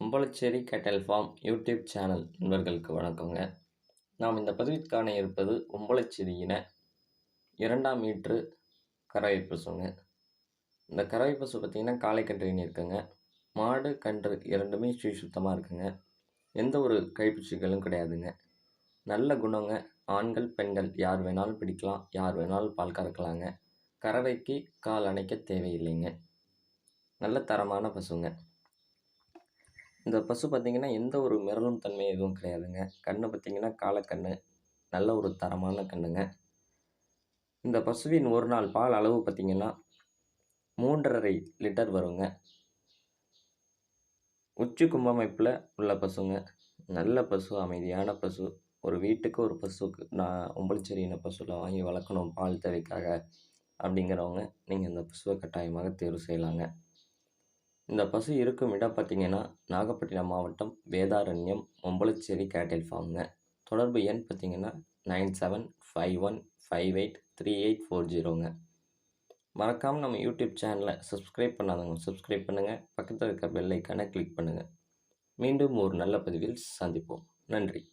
உம்பளச்சேரி கேட்டல் form YouTube channel நண்பர்களுக்கு வணக்கங்க. நாம் இந்த பதிவில் காண இருப்பது உம்பளச்சேரியின 2ஆம் ஈற்று கறவை பசுங்க. இந்த கறவை பசு பார்த்திங்கன்னா காளை கன்று இருக்குங்க. மாடு கன்று இரண்டுமே சுத்தமாக இருக்குங்க. எந்த ஒரு கைப்பூச்சிகளும் கிடையாதுங்க. நல்ல குணங்க. ஆண்கள் பெண்கள் யார் வேணாலும் பிடிக்கலாம், யார் வேணாலும் பால் கறக்கலாங்க. கறவைக்கு கால் அணைக்க தேவையில்லைங்க. நல்ல தரமான பசுங்க. இந்த பசு பார்த்திங்கன்னா எந்த ஒரு மிரளும் தன்மை எதுவும் கிடையாதுங்க. கன்று பார்த்திங்கன்னா காளைக்கன்று, நல்ல ஒரு தரமான கன்றுங்க. இந்த பசுவின் ஒரு நாள் பால் அளவு பார்த்திங்கன்னா 3½ லிட்டர் வருங்க. உச்சி கும்பமைப்பில் உள்ள பசுங்க. நல்ல பசு, அமைதியான பசு. ஒரு வீட்டுக்கு ஒரு பசுக்கு நான் உம்பளச்சேரியின பசுவில் வாங்கி வளர்க்கணும் பால் தேவைக்காக அப்படிங்கிறவங்க நீங்கள் இந்த பசுவை கட்டாயமாக தேர்வு செய்யலாங்க. இந்த பசு இருக்கும் இடம் பார்த்திங்கன்னா நாகப்பட்டினம் மாவட்டம் வேதாரண்யம் உம்பளச்சேரி கேட்டில் ஃபார்முங்க. தொடர்பு எண் பார்த்திங்கன்னா 9751583840ங்க. மறக்காமல் நம்ம யூடியூப் சேனலை சப்ஸ்கிரைப் பண்ணாதவங்க சப்ஸ்கிரைப் பண்ணுங்கள். பக்கத்தில் இருக்க பெல் ஐக்கானை கிளிக் பண்ணுங்கள். மீண்டும் ஒரு நல்ல பதிவில் சந்திப்போம். நன்றி.